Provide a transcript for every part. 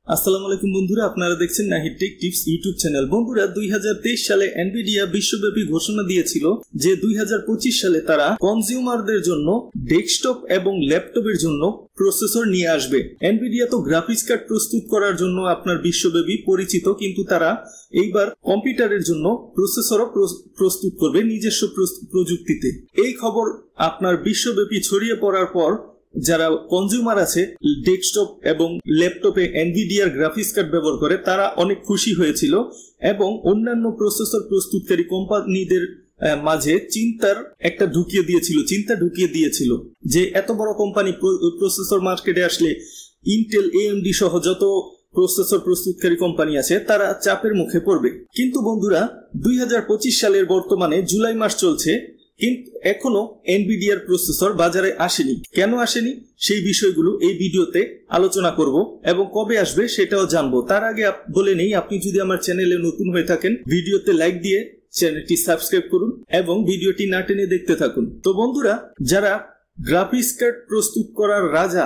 আসসালামু আলাইকুম বন্ধুরা, আপনারা দেখছেন Nahid take tips YouTube channel. বন্ধুরা, 2023 সালে এনভিডিয়া বিশ্বব্যাপী ঘোষণা দিয়েছিল যে 2025 সালে তারা কনজিউমারদের জন্য ডেস্কটপ এবং ল্যাপটপের জন্য প্রসেসর নিয়ে আসবে। এনভিডিয়া তো গ্রাফিক্স কার্ড প্রস্তুত করার জন্য আপনার বিশ্বব্যাপী পরিচিত, কিন্তু তারা এইবার কম্পিউটারের জন্য প্রসেসরও প্রস্তুত করবে নিজস্ব প্রযুক্তিতে। এই খবর আপনার বিশ্বব্যাপী ছড়িয়ে পড়ার পর যারা কনজিউমার আছে ডেস্কটপ এবং ল্যাপটপে এনভিডিয়ার গ্রাফিক্স কার্ড ব্যবহার করে তারা অনেক খুশি হয়েছিল এবং অন্যান্য প্রসেসর প্রস্তুতকারী কোম্পানিদের মাঝে চিন্তা ঢুকিয়ে দিয়েছিল যে এত বড় কোম্পানি প্রসেসর মার্কেটে আসলে ইন্টেল, এএমডি সহ যত প্রসেসর প্রস্তুতকারী কোম্পানি আছে তারা চাপের মুখে পড়বে। কিন্তু বন্ধুরা, 2025 সালের বর্তমানে জুলাই মাস চলছে, কিন্তু এখনো এনভিডিয়ার প্রসেসর বাজারে আসেনি। কেন আসেনি সেই বিষয়গুলো এই ভিডিওতে আলোচনা করব এবং কবে আসবে সেটাও জানবো। তার আগে বলে নেই, আপনি যদি আমার চ্যানেলে নতুন হয়ে থাকেন ভিডিওতে লাইক দিয়ে চ্যানেলটি সাবস্ক্রাইব করুন এবং ভিডিওটি না টেনে দেখতে থাকুন। তো বন্ধুরা, যারা গ্রাফিক্স কার্ড প্রস্তুত করার রাজা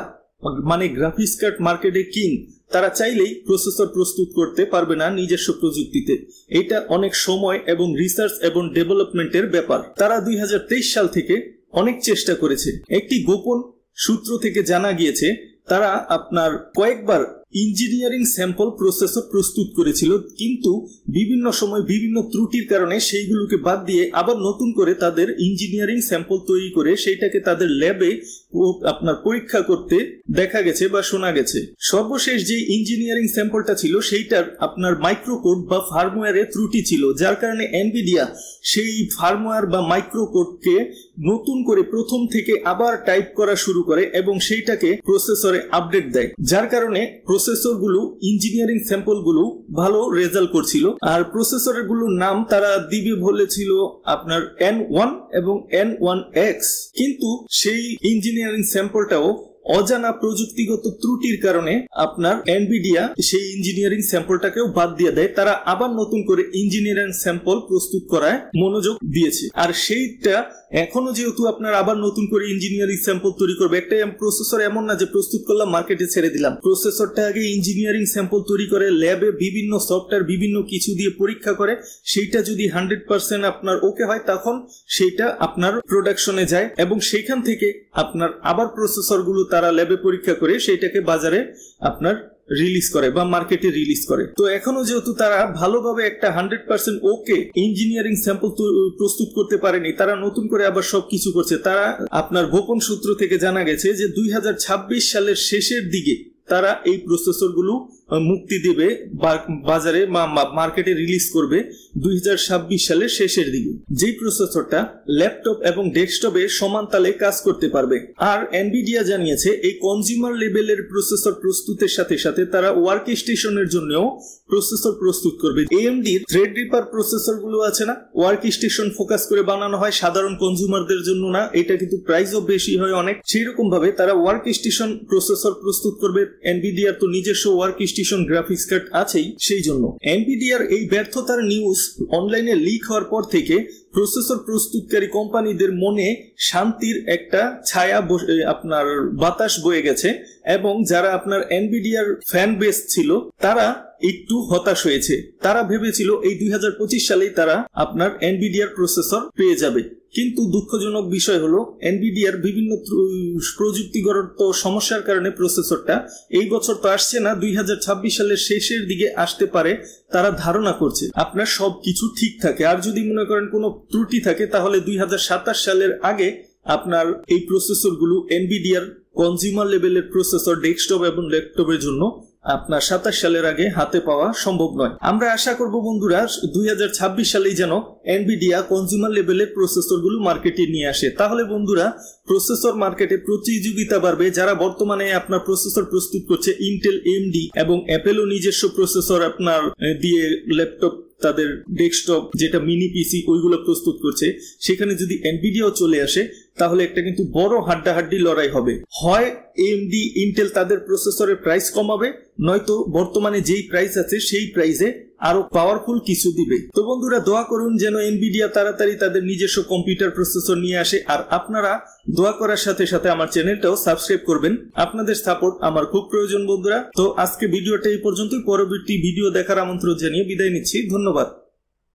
মানে গ্রাফিক্স কার্ড মার্কেটে কিং, তারা চাইলেই প্রসেসর প্রস্তুত করতে পারবে না নিজস্ব প্রযুক্তিতে। এটা অনেক সময় এবং রিসার্চ এবং ডেভেলপমেন্টের ব্যাপার। তারা 2023 সাল থেকে অনেক চেষ্টা করেছে। একটি গোপন সূত্র থেকে জানা গিয়েছে তারা আপনার কয়েকবার ইঞ্জিনিয়ারিং স্যাম্পল প্রসেসর প্রস্তুত করেছিল, কিন্তু বিভিন্ন সময় বিভিন্ন ত্রুটির কারণে সেইগুলোকে বাদ দিয়ে আবার নতুন করে তাদের ইঞ্জিনিয়ারিং স্যাম্পল তৈরি করে সেইটাকে তাদের ল্যাবে আপনার পরীক্ষা করতে দেখা গেছে বা শোনা গেছে। সর্বশেষ যে ইঞ্জিনিয়ারিং স্যাম্পলটা ছিল সেইটার আপনার মাইক্রোকোড বা ফার্মওয়্যারে ত্রুটি ছিল, যার কারণে এনভিডিয়া সেই ফার্মওয়্যার বা মাইক্রোকোডকে নতুন করে প্রথম থেকে আবার টাইপ করা শুরু করে এবং সেইটাকে প্রসেসরে আপডেট দেয়, যার কারণে প্রসেসরগুলো ইঞ্জিনিয়ারিং স্যাম্পলগুলো ভালো রেজাল্ট করছিল। আর প্রসেসরগুলোর নাম তারা দিবে বলেছিল আপনার N1 এবং N1X, কিন্তু সেই ইঞ্জিনিয়ারিং স্যাম্পলটাও অজানা প্রযুক্তিগত ত্রুটির কারণে আপনার এনভিডিয়া সেই ইঞ্জিনিয়ারিং স্যাম্পলটাকেও বাদ দিয়ে দেয়। তারা আবার নতুন করে ইঞ্জিনিয়ারিং স্যাম্পল প্রস্তুত করায় মনোযোগ দিয়েছে। আর সেইটা এখনো যেহেতু আপনার আবার নতুন করে ইঞ্জিনিয়ারিং স্যাম্পল তৈরি করবে, একটা প্রসেসর এমন না যে প্রস্তুত করলাম মার্কেটে ছেড়ে দিলাম। প্রসেসরটা আগে ইঞ্জিনিয়ারিং স্যাম্পল তৈরি করে ল্যাবে বিভিন্ন সফটওয়্যার বিভিন্ন কিছু দিয়ে পরীক্ষা করে, সেইটা যদি 100% আপনার ওকে হয় তখন সেইটা আপনার প্রোডাকশনে যায় এবং সেইখান থেকে আপনার আবার প্রসেসরগুলো তারা ল্যাবে পরীক্ষা করে সেইটাকে বাজারে আপনার রিলিজ করে বা মার্কেটে রিলিজ করে। তো এখনো যেহেতু তারা ভালোভাবে একটা 100% ওকে ইঞ্জিনিয়ারিং স্যাম্পল প্রস্তুত করতে পারেনি, তারা নতুন করে আবার সবকিছু করছে। তারা আপনার গোপন সূত্র থেকে জানা গেছে যে 2026 সালের শেষের দিকে তারা এই প্রসেসরগুলো মুক্তি দেবে বাজারে বা মার্কেটে রিলিজ করবে 2026 সালের শেষের দিকে, যেই প্রসেসরটা ল্যাপটপ এবং ডেস্কটপে সমান তালে কাজ করতে পারবে। আর এনভিডিয়া জানিয়েছে এই কনজিউমার লেভেলের প্রসেসর প্রস্তুতের সাথে সাথে তারা ওয়ার্ক স্টেশনের জন্যও প্রসেসর প্রস্তুত করবে। এএমডি থ্রেডরিপার প্রসেসর গুলো আছে না, ওয়ার্ক স্টেশন ফোকাস করে বানানো হয়, সাধারণ কনজিউমারদের জন্য না, এটা কিন্তু প্রাইসও বেশি হয় অনেক। সেই রকম ভাবে তারা ওয়ার্ক স্টেশন প্রসেসর প্রস্তুত করবে। এনভিডিয়ার তো নিজস্ব ওয়ার্ক স্টেশন গ্রাফিক্স কার্ড আছেই, সেই জন্য এনভিডিয়ার এই ব্যর্থতার নিউজ অনলাইনে লিক হওয়ার পর থেকে প্রসেসর প্রস্তুতকারী কোম্পানিদের মনে শান্তির একটা ছায়া আপনার বাতাস বয়ে গেছে এবং যারা আপনার এনভিডিয়ার ফ্যান বেস ছিল তারা একটু হতাশ হয়েছে। তারা ভেবেছিল এই 2025 সালেই তারা আপনার এনভিডিয়ার প্রসেসর পেয়ে যাবে, কিন্তু দুঃখজনক বিষয় হলো এনভিডিয়ার বিভিন্ন প্রযুক্তিগত সমস্যার কারণে প্রসেসরটা এই বছর তো আসছে না, 2026 সালের শেষের দিকে আসতে পারে তারা ধারণা করছে। আপনার সবকিছু ঠিক থাকে, আর যদি মনে করেন কোনো ত্রুটি থাকে তাহলে 2027 সালের আগে আপনার এই প্রসেসরগুলো এনভিডিয়ার কনজিউমার লেভেলের প্রসেসর ডেস্কটপ এবং ল্যাপটপের জন্য আপনার 27 সালের আগে হাতে পাওয়া সম্ভব নয়। আমরা আশা করব বন্ধুরা 2026 সালেই যেন এনভিডিয়া কনজিউমার লেভেলের প্রসেসরগুলো মার্কেটে নিয়ে আসে। তাহলে বন্ধুরা প্রসেসর মার্কেটে প্রতিযোগিতা বাড়বে। যারা বর্তমানে আপনার প্রসেসর প্রস্তুত করছে ইন্টেল, এএমডি এবং অ্যাপেলও নিজস্ব প্রসেসর আপনার দিয়ে ল্যাপটপ তাদের ডেস্কটপ যেটা মিনি পিসি ওইগুলো প্রস্তুত করছে, সেখানে যদি এনভিডিয়াও চলে আসে তাহলে একটা কিন্তু বড় হাড্ডাহাড্ডি লড়াই হবে। হয় AMD ইন্টেল তাদের প্রসেসরের প্রাইস কমাবে, নয়তো বর্তমানে যেই প্রাইস আছে সেই প্রাইসে আরো পাওয়ারফুল কিছু দিবে। তো বন্ধুরা দোয়া করুন যেন এনভিডিয়া তাড়াতাড়ি তাদের নিজস্ব কম্পিউটার প্রসেসর নিয়ে আসে, আর আপনারা দোয়া করার সাথে সাথে আমার চ্যানেলটাও সাবস্ক্রাইব করবেন। আপনাদের সাপোর্ট আমার খুব প্রয়োজন বন্ধুরা। তো আজকে ভিডিওটা এই পর্যন্তই, পরবর্তী ভিডিও দেখার আমন্ত্রণ জানিয়ে বিদায় নিচ্ছি। ধন্যবাদ।